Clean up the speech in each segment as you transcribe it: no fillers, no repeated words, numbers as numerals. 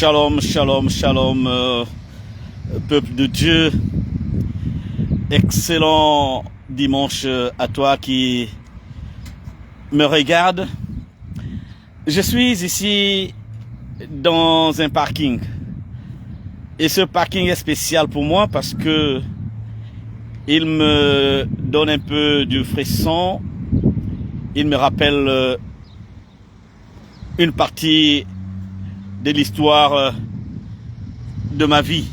Shalom, shalom, shalom, peuple de Dieu. Excellent dimanche à toi qui me regarde. Je suis ici dans un parking. Et ce parking est spécial pour moi parce que il me donne un peu du frisson. Il me rappelle une partie de l'histoire de ma vie.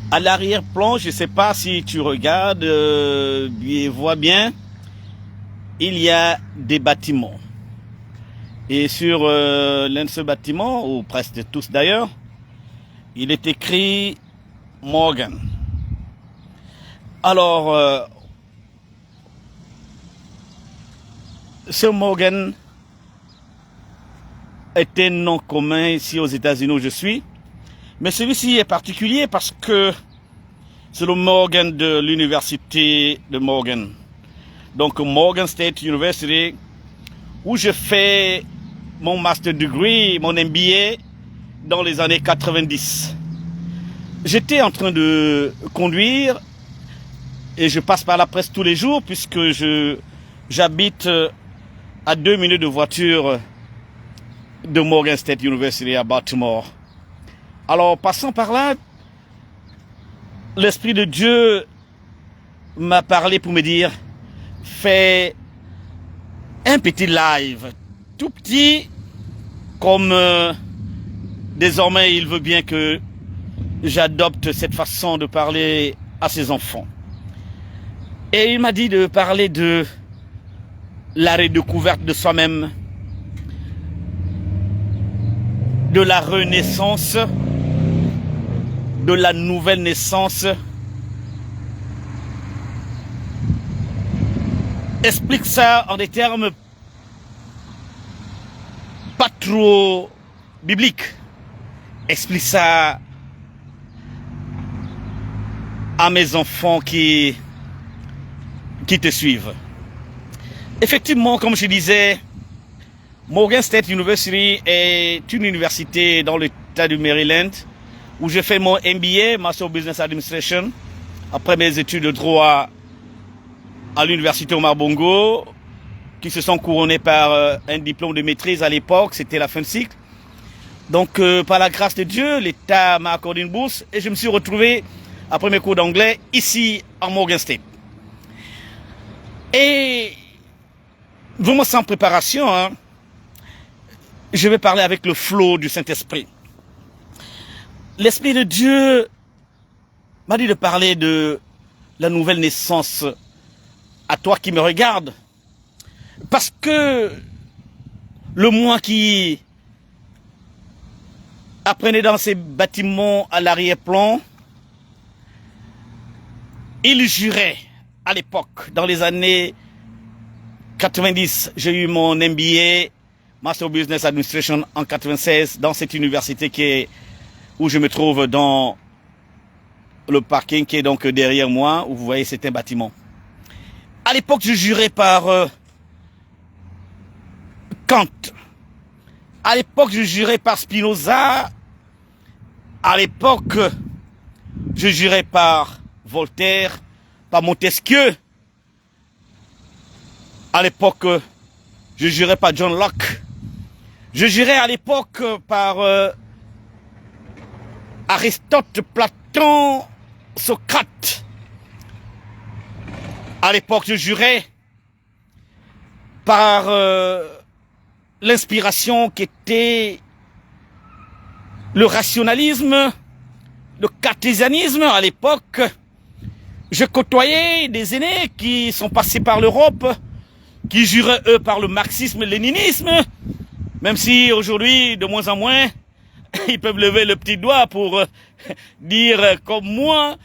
À l'arrière-plan, je ne sais pas si tu regardes, vois bien, il y a des bâtiments. Et sur l'un de ces bâtiments, ou presque tous d'ailleurs, il est écrit Morgan. Alors, ce Morgan est un nom commun ici aux États-Unis où je suis. Mais celui-ci est particulier parce que c'est le Morgan de l'université de Morgan. Donc Morgan State University, où je fais mon master degree, mon MBA dans les années 90. J'étais en train de conduire et je passe par là presque tous les jours puisque j'habite à 2 minutes de voiture de Morgan State University à Baltimore. Alors, passant par là, l'Esprit de Dieu m'a parlé pour me dire, fais un petit live, tout petit, comme désormais il veut bien que j'adopte cette façon de parler à ses enfants. Et il m'a dit de parler de la redécouverte de soi-même, de la renaissance, de la nouvelle naissance. Explique ça en des termes pas trop bibliques. Explique ça à mes enfants qui te suivent. Effectivement, comme je disais, Morgan State University est une université dans l'État du Maryland où j'ai fait mon MBA, Master of Business Administration, après mes études de droit à l'université Omar Bongo, qui se sont couronnées par un diplôme de maîtrise à l'époque, c'était la fin de cycle. Donc, par la grâce de Dieu, l'État m'a accordé une bourse et je me suis retrouvé, après mes cours d'anglais, ici à Morgan State. Et, vraiment sans préparation, je vais parler avec le flot du Saint-Esprit. L'Esprit de Dieu m'a dit de parler de la nouvelle naissance à toi qui me regarde. Parce que le moi qui apprenait dans ces bâtiments à l'arrière-plan, il jurait à l'époque, dans les années 90, j'ai eu mon MBA, Master of Business Administration en 96, dans cette université où je me trouve dans le parking qui est donc derrière moi, où vous voyez c'est un bâtiment. À l'époque, je jurais par Kant. À l'époque, je jurais par Spinoza. À l'époque, je jurais par Voltaire, par Montesquieu. À l'époque, je jurais par John Locke. Je jurais à l'époque par Aristote, Platon, Socrate. À l'époque, je jurais par l'inspiration qui était le rationalisme, le cartésianisme. À l'époque, je côtoyais des aînés qui sont passés par l'Europe, qui juraient eux par le marxisme, le léninisme, même si aujourd'hui, de moins en moins, ils peuvent lever le petit doigt pour dire comme moi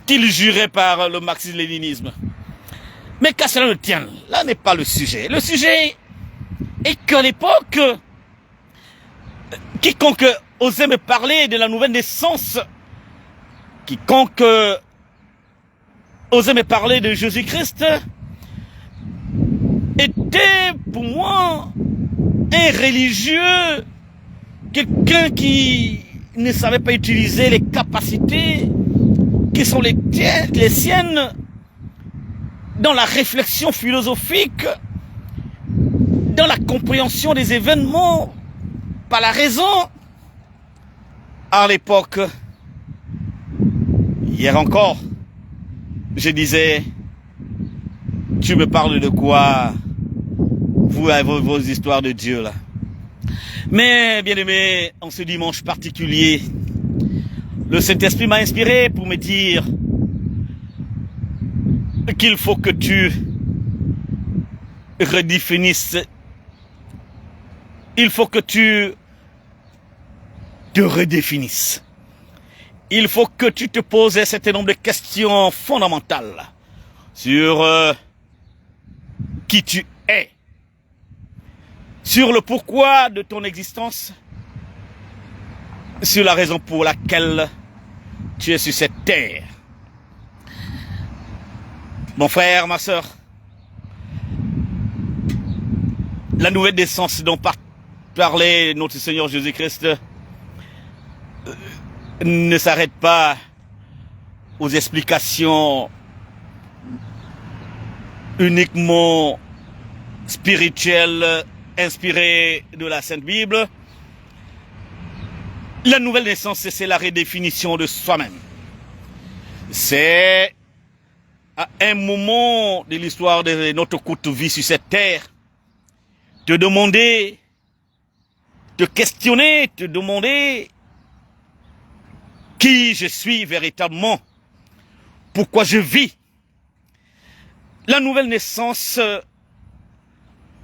qu'ils juraient par le marxisme-léninisme. Mais qu'à cela ne tienne, là n'est pas le sujet. Le sujet est qu'à l'époque, quiconque osait me parler de la nouvelle naissance, quiconque osait me parler de Jésus-Christ, était pour moi un religieux, quelqu'un qui ne savait pas utiliser les capacités qui sont les siennes dans la réflexion philosophique, dans la compréhension des événements par la raison. À l'époque, hier encore, je disais, tu me parles de quoi, vous avec vos histoires de Dieu là. Mais bien aimé, en ce dimanche particulier, le Saint-Esprit m'a inspiré pour me dire qu'il faut que tu redéfinisses, il faut que tu te redéfinisses. Il faut que tu te poses un certain nombre de questions fondamentales sur qui tu es, sur le pourquoi de ton existence, sur la raison pour laquelle tu es sur cette terre. Mon frère, ma sœur, la nouvelle naissance dont parlait notre Seigneur Jésus-Christ ne s'arrête pas aux explications uniquement spirituelles inspirées de la Sainte Bible. La nouvelle naissance, c'est la redéfinition de soi-même. C'est à un moment de l'histoire de notre courte vie sur cette terre, te demander, te questionner, te demander qui je suis véritablement, pourquoi je vis. La nouvelle naissance,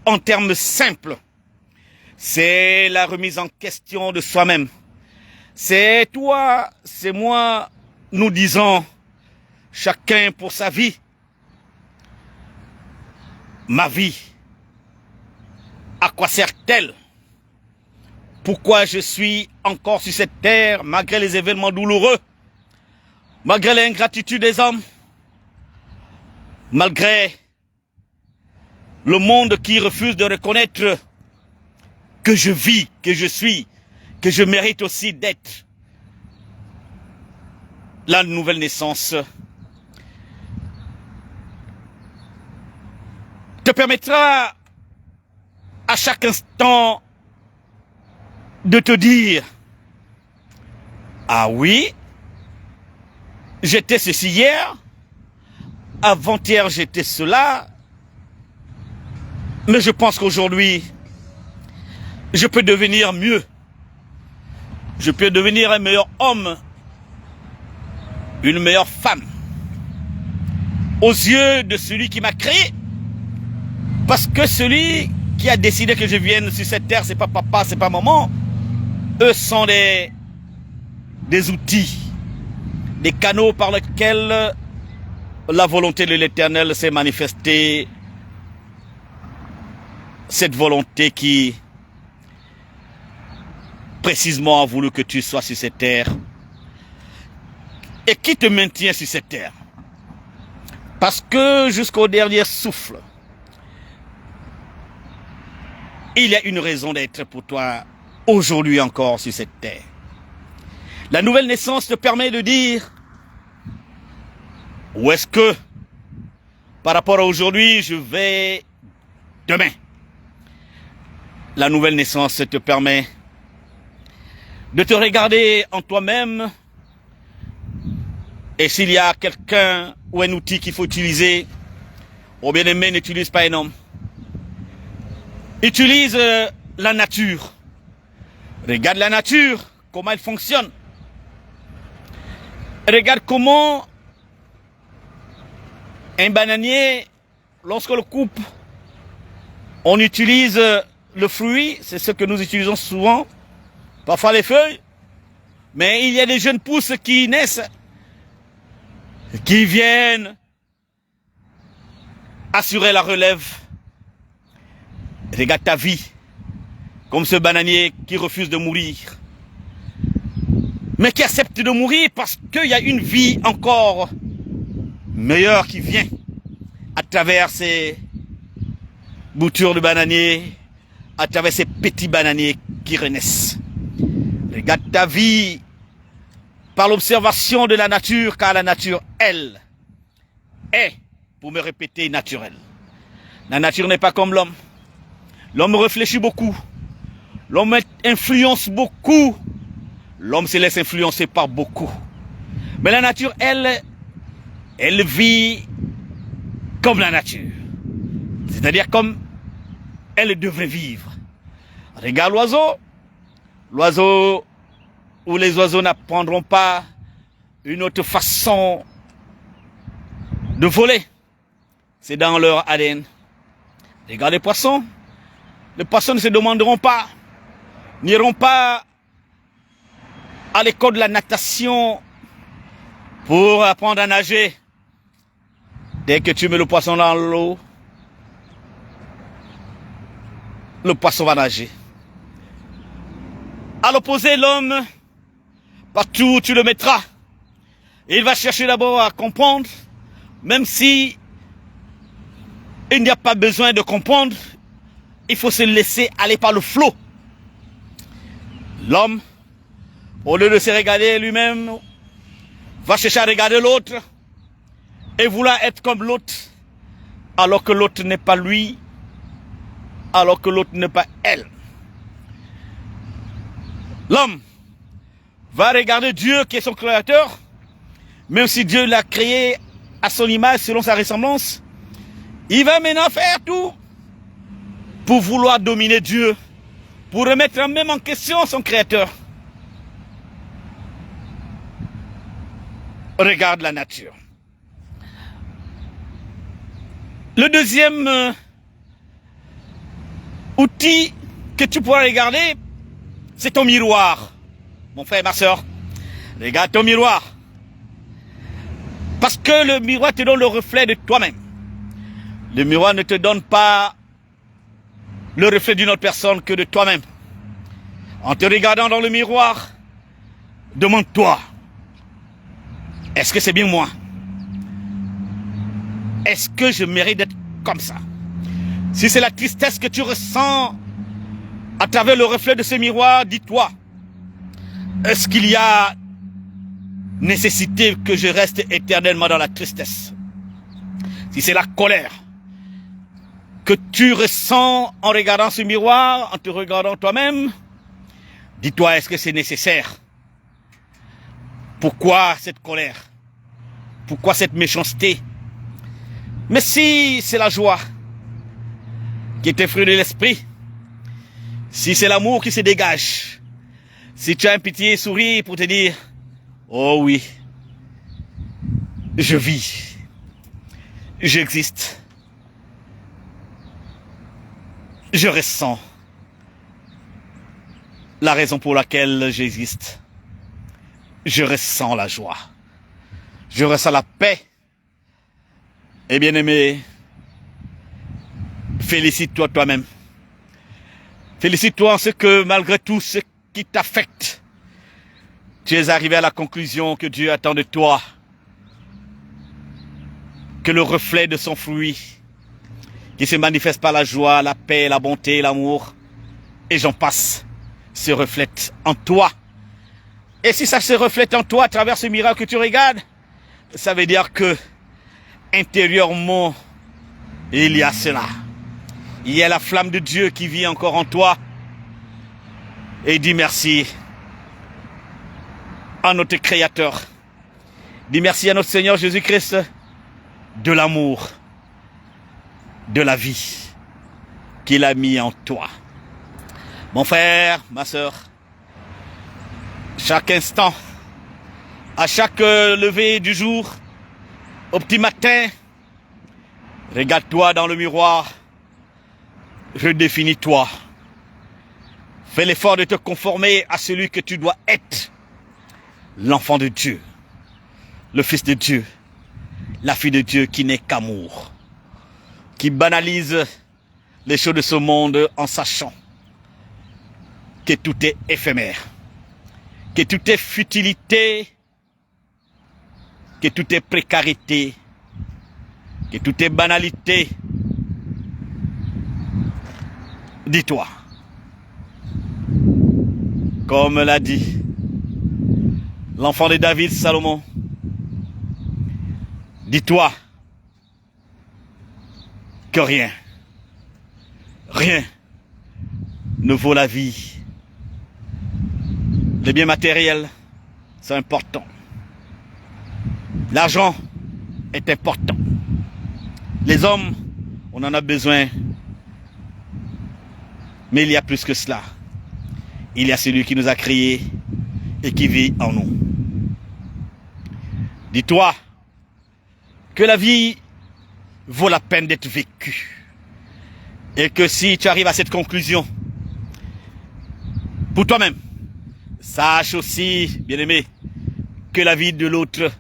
en termes simples, c'est la remise en question de soi-même. C'est toi, c'est moi, nous disons, chacun pour sa vie. Ma vie, à quoi sert-elle? Pourquoi je suis encore sur cette terre malgré les événements douloureux, malgré l'ingratitude des hommes, malgré le monde qui refuse de reconnaître que je vis, que je suis, que je mérite aussi d'être. La nouvelle naissance te permettra à chaque instant de te dire, ah oui, j'étais ceci hier, avant-hier j'étais cela, mais je pense qu'aujourd'hui, je peux devenir mieux. Je peux devenir un meilleur homme, une meilleure femme, aux yeux de celui qui m'a créé. Parce que celui qui a décidé que je vienne sur cette terre, c'est pas papa, c'est pas maman. Eux sont des outils, des canaux par lesquels la volonté de l'Éternel s'est manifestée. Cette volonté qui précisément a voulu que tu sois sur cette terre et qui te maintient sur cette terre. Parce que jusqu'au dernier souffle, il y a une raison d'être pour toi aujourd'hui encore sur cette terre. La nouvelle naissance te permet de dire où est-ce que par rapport à aujourd'hui je vais demain. La nouvelle naissance te permet de te regarder en toi-même, et s'il y a quelqu'un ou un outil qu'il faut utiliser, oh bien aimé, n'utilise pas un homme. Utilise la nature. Regarde la nature, comment elle fonctionne. Regarde comment un bananier, lorsqu'on le coupe, on utilise le fruit, c'est ce que nous utilisons souvent, parfois les feuilles, mais il y a des jeunes pousses qui naissent, qui viennent assurer la relève. Regarde ta vie, comme ce bananier qui refuse de mourir, mais qui accepte de mourir parce qu'il y a une vie encore meilleure qui vient à travers ces bouture de bananier à travers ces petits bananiers qui renaissent. Regarde ta vie par l'observation de la nature, car la nature, elle, est, pour me répéter, naturelle. La nature n'est pas comme l'homme. L'homme réfléchit beaucoup. L'homme influence beaucoup. L'homme se laisse influencer par beaucoup. Mais la nature, elle vit comme la nature. C'est-à-dire comme elle devrait vivre. Regarde l'oiseau. L'oiseau ou les oiseaux n'apprendront pas une autre façon de voler. C'est dans leur ADN. Regarde les poissons. Les poissons ne se demanderont pas, n'iront pas à l'école de la natation pour apprendre à nager. Dès que tu mets le poisson dans l'eau, le poisson va nager. À l'opposé, l'homme, partout où tu le mettras, il va chercher d'abord à comprendre, même si il n'y a pas besoin de comprendre, il faut se laisser aller par le flot. L'homme, au lieu de se regarder lui-même, va chercher à regarder l'autre et vouloir être comme l'autre, alors que l'autre n'est pas lui, alors que l'autre n'est pas elle. L'homme va regarder Dieu qui est son créateur, même si Dieu l'a créé à son image, selon sa ressemblance. Il va maintenant faire tout pour vouloir dominer Dieu, pour remettre même en question son créateur. Regarde la nature. Le deuxième outil que tu pourras regarder, c'est ton miroir. Mon frère, ma soeur, regarde ton miroir. Parce que le miroir te donne le reflet de toi-même. Le miroir ne te donne pas le reflet d'une autre personne que de toi-même. En te regardant dans le miroir, demande-toi, est-ce que c'est bien moi? Est-ce que je mérite d'être comme ça? Si c'est la tristesse que tu ressens à travers le reflet de ce miroir, dis-toi, est-ce qu'il y a nécessité que je reste éternellement dans la tristesse? Si c'est la colère que tu ressens en regardant ce miroir, en te regardant toi-même, dis-toi, est-ce que c'est nécessaire? Pourquoi cette colère? Pourquoi cette méchanceté? Mais si c'est la joie qui est un fruit de l'esprit, si c'est l'amour qui se dégage, si tu as un pitié et sourire pour te dire, oh oui, je vis, j'existe, je ressens la raison pour laquelle j'existe, je ressens la joie, je ressens la paix. Et bien aimé, félicite-toi toi-même. Félicite-toi en ce que malgré tout ce qui t'affecte, tu es arrivé à la conclusion que Dieu attend de toi que le reflet de son fruit qui se manifeste par la joie, la paix, la bonté, l'amour, et j'en passe, se reflète en toi. Et si ça se reflète en toi à travers ce miracle que tu regardes, ça veut dire que intérieurement, il y a cela. Il y a la flamme de Dieu qui vit encore en toi. Et dis merci à notre Créateur. Dis merci à notre Seigneur Jésus-Christ de l'amour, de la vie qu'il a mis en toi. Mon frère, ma soeur, chaque instant, à chaque lever du jour, au petit matin, regarde-toi dans le miroir, redéfinis-toi. Fais l'effort de te conformer à celui que tu dois être, l'enfant de Dieu, le fils de Dieu, la fille de Dieu qui n'est qu'amour, qui banalise les choses de ce monde en sachant que tout est éphémère, que tout est futilité, que tout est précarité, que tout est banalité, dis-toi, comme l'a dit l'enfant de David, Salomon, dis-toi que rien ne vaut la vie. Les biens matériels sont importants. L'argent est important. Les hommes, on en a besoin. Mais il y a plus que cela. Il y a celui qui nous a créés et qui vit en nous. Dis-toi que la vie vaut la peine d'être vécue. Et que si tu arrives à cette conclusion, pour toi-même, sache aussi, bien-aimé, que la vie de l'autre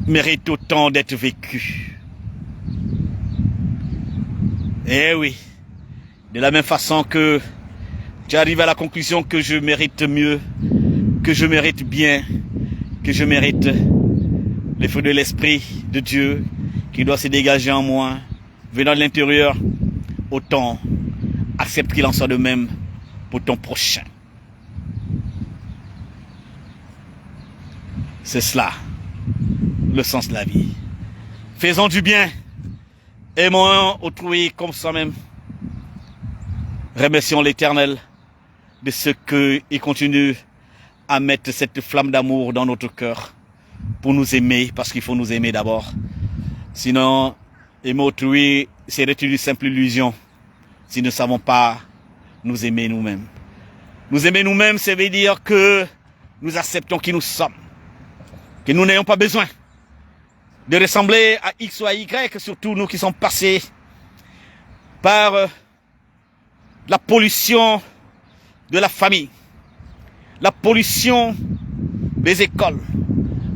mérite autant d'être vécue. Eh oui, de la même façon que tu arrives à la conclusion que je mérite mieux, que je mérite bien, que je mérite les fruits de l'Esprit de Dieu qui doit se dégager en moi, venant de l'intérieur, autant accepte qu'il en soit de même pour ton prochain. C'est cela, le sens de la vie. Faisons du bien, aimons autrui comme soi-même. Remercions l'Éternel de ce qu'il continue à mettre cette flamme d'amour dans notre cœur pour nous aimer, parce qu'il faut nous aimer d'abord. Sinon, aimer autrui, c'est une simple illusion si nous ne savons pas nous aimer nous-mêmes. Nous aimer nous-mêmes, ça veut dire que nous acceptons qui nous sommes, que nous n'ayons pas besoin de ressembler à X ou à Y, surtout nous qui sommes passés par la pollution de la famille, la pollution des écoles,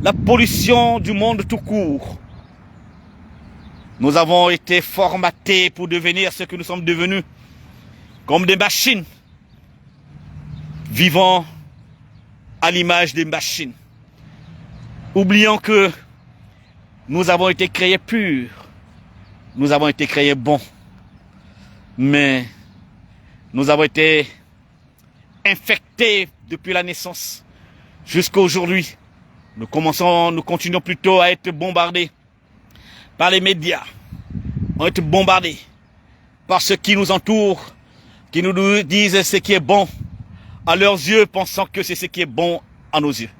la pollution du monde tout court. Nous avons été formatés pour devenir ce que nous sommes devenus, comme des machines, vivant à l'image des machines. Oublions que nous avons été créés purs, nous avons été créés bons, mais nous avons été infectés depuis la naissance jusqu'à aujourd'hui. Nous continuons plutôt à être bombardés par les médias, on est bombardés par ceux qui nous entourent, qui nous disent ce qui est bon à leurs yeux, pensant que c'est ce qui est bon à nos yeux.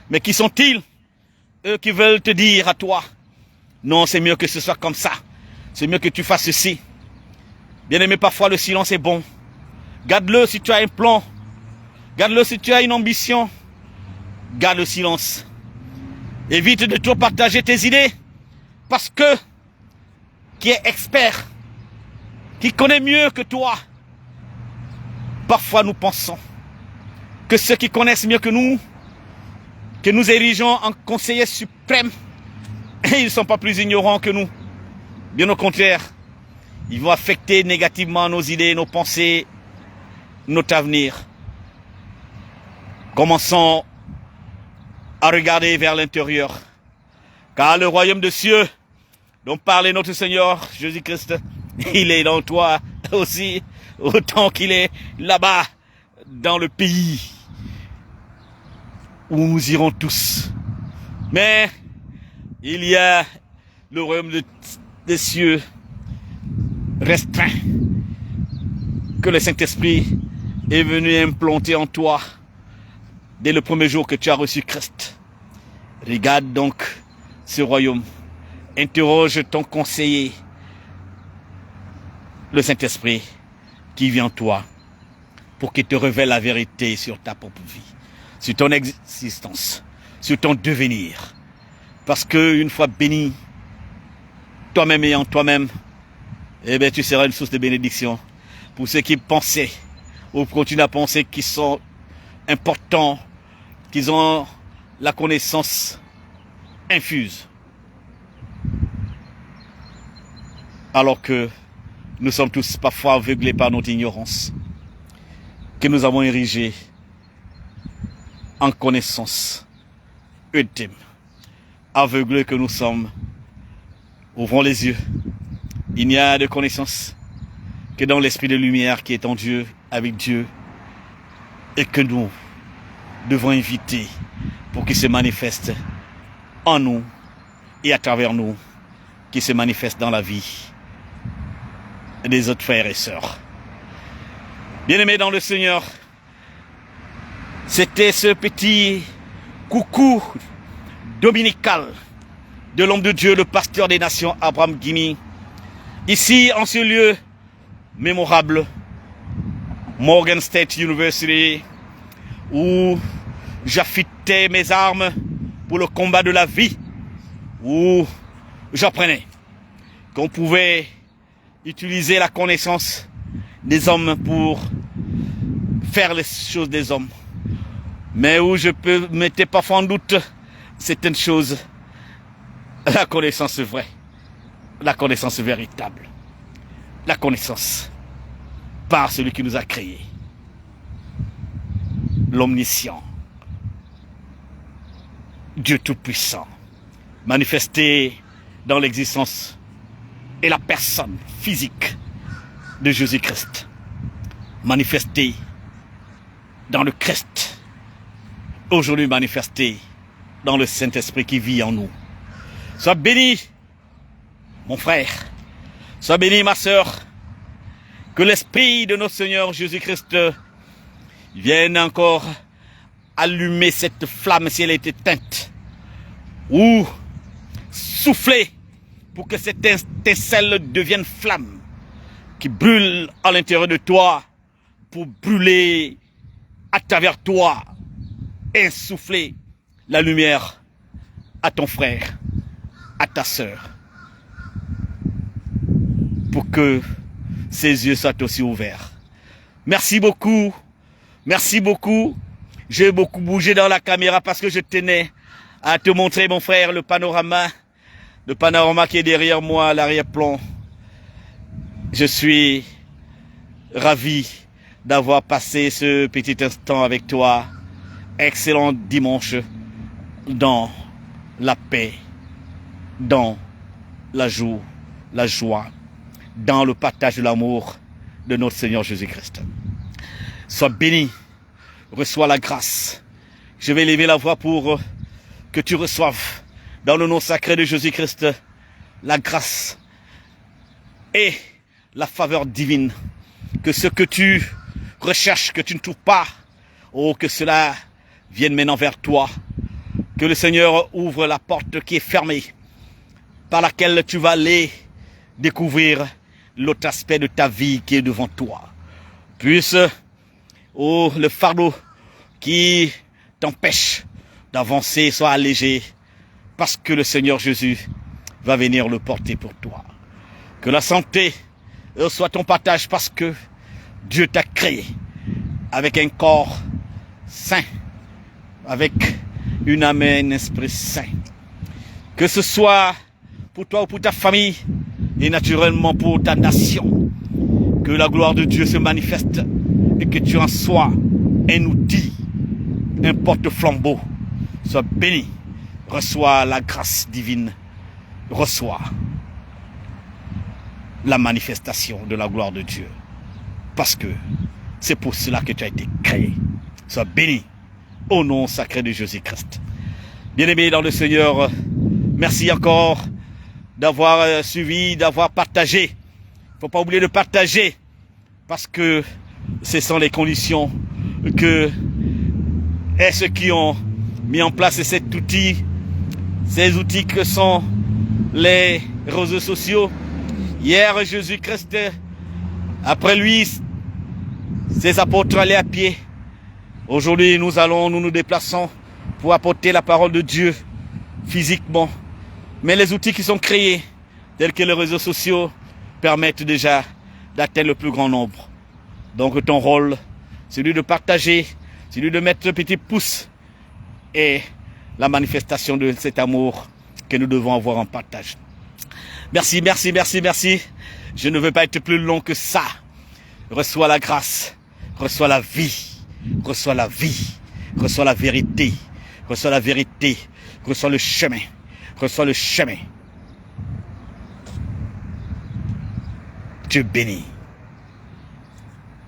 Mais qui sont-ils? Eux qui veulent te dire à toi, non, c'est mieux que ce soit comme ça, c'est mieux que tu fasses ceci. Bien aimé, parfois le silence est bon. Garde-le si tu as un plan, garde-le si tu as une ambition, garde le silence. Évite de trop partager tes idées, parce que qui est expert, qui connaît mieux que toi, parfois nous pensons que ceux qui connaissent mieux que nous érigeons en conseillers suprêmes, ils ne sont pas plus ignorants que nous. Bien au contraire, ils vont affecter négativement nos idées, nos pensées, notre avenir. Commençons à regarder vers l'intérieur, car le royaume des cieux dont parlait notre Seigneur Jésus-Christ, il est dans toi aussi, autant qu'il est là-bas, dans le pays où nous irons tous. Mais il y a le royaume des cieux restreint que le Saint-Esprit est venu implanter en toi dès le premier jour que tu as reçu Christ. Regarde donc ce royaume. Interroge ton conseiller, le Saint-Esprit, qui vit en toi, pour qu'il te révèle la vérité sur ta propre vie, sur ton existence, sur ton devenir. Parce qu'une fois béni, toi-même et en toi-même, eh bien, tu seras une source de bénédiction pour ceux qui pensaient, ou continuent à penser qu'ils sont importants, qu'ils ont la connaissance infuse. Alors que nous sommes tous parfois aveuglés par notre ignorance, que nous avons érigée en connaissance ultime. Aveuglés que nous sommes, ouvrons les yeux. Il n'y a de connaissance que dans l'esprit de lumière qui est en Dieu, avec Dieu, et que nous devons inviter pour qu'il se manifeste en nous et à travers nous, qu'il se manifeste dans la vie des autres frères et sœurs. Bien-aimés dans le Seigneur, c'était ce petit coucou dominical de l'homme de Dieu, le pasteur des nations, Abraham Gimi, ici en ce lieu mémorable, Morgan State University, où j'affûtais mes armes pour le combat de la vie, où j'apprenais qu'on pouvait utiliser la connaissance des hommes pour faire les choses des hommes, mais où je mettais parfois en doute certaines choses, la connaissance vraie, la connaissance véritable, la connaissance par celui qui nous a créés, l'omniscient, Dieu Tout-Puissant, manifesté dans l'existence et la personne physique de Jésus-Christ, manifesté dans le Christ, aujourd'hui manifesté dans le Saint-Esprit qui vit en nous. Sois béni, mon frère, sois béni, ma sœur, que l'Esprit de notre Seigneur Jésus-Christ vienne encore allumer cette flamme si elle est éteinte, ou souffler pour que cette étincelle devienne flamme qui brûle à l'intérieur de toi, pour brûler à travers toi, insouffler la lumière à ton frère, à ta sœur, pour que ses yeux soient aussi ouverts. Merci beaucoup, merci beaucoup. J'ai beaucoup bougé dans la caméra parce que je tenais à te montrer, mon frère, le panorama qui est derrière moi, à l'arrière-plan. Je suis ravi d'avoir passé ce petit instant avec toi. Excellent dimanche dans la paix, dans la joie, dans le partage de l'amour de notre Seigneur Jésus-Christ. Sois béni, reçois la grâce. Je vais élever la voix pour que tu reçoives, dans le nom sacré de Jésus-Christ, la grâce et la faveur divine. Que ce que tu recherches, que tu ne trouves pas, oh, que cela vienne maintenant vers toi. Que le Seigneur ouvre la porte qui est fermée, par laquelle tu vas aller découvrir l'autre aspect de ta vie qui est devant toi. Puisse, oh, le fardeau qui t'empêche d'avancer soit allégé, parce que le Seigneur Jésus va venir le porter pour toi. Que la santé soit ton partage, parce que Dieu t'a créé avec un corps saint, avec une âme et un esprit saint. Que ce soit pour toi ou pour ta famille, et naturellement pour ta nation, que la gloire de Dieu se manifeste et que tu en sois un outil, un porte-flambeau. Sois béni, reçois la grâce divine, reçois la manifestation de la gloire de Dieu, parce que c'est pour cela que tu as été créé. Sois béni au nom sacré de Jésus-Christ. Bien-aimés dans le Seigneur, merci encore d'avoir suivi, d'avoir partagé. Il ne faut pas oublier de partager, parce que ce sont les conditions que ceux qui ont mis en place cet outil, ces outils que sont les réseaux sociaux. Hier, Jésus-Christ, après lui, ses apôtres allaient à pied. Aujourd'hui, nous nous déplaçons pour apporter la parole de Dieu physiquement. Mais les outils qui sont créés, tels que les réseaux sociaux, permettent déjà d'atteindre le plus grand nombre. Donc ton rôle, c'est celui de partager, celui de mettre un petit pouce et la manifestation de cet amour que nous devons avoir en partage. Merci, merci, merci, merci. Je ne veux pas être plus long que ça. Reçois la grâce, reçois la vie, reçois la vie, reçois la vérité, reçois la vérité, reçois le chemin, reçois le chemin. Dieu bénit.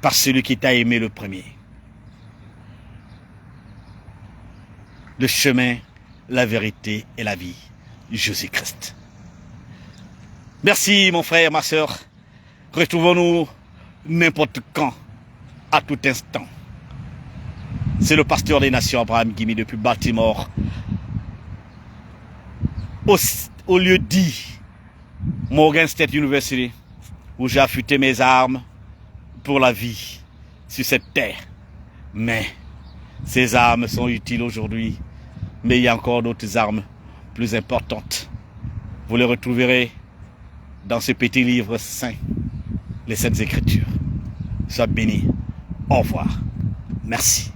par celui qui t'a aimé le premier. Le chemin, la vérité et la vie, Jésus-Christ. Merci mon frère, ma soeur. Retrouvons-nous n'importe quand, à tout instant. C'est le pasteur des nations, Abraham Gimi, depuis Baltimore, au lieu dit Morgan State University, où j'ai affûté mes armes pour la vie sur cette terre. Mais ces armes sont utiles aujourd'hui, mais il y a encore d'autres armes plus importantes. Vous les retrouverez dans ce petit livre saint, les Saintes Écritures. Sois béni. Au revoir. Merci.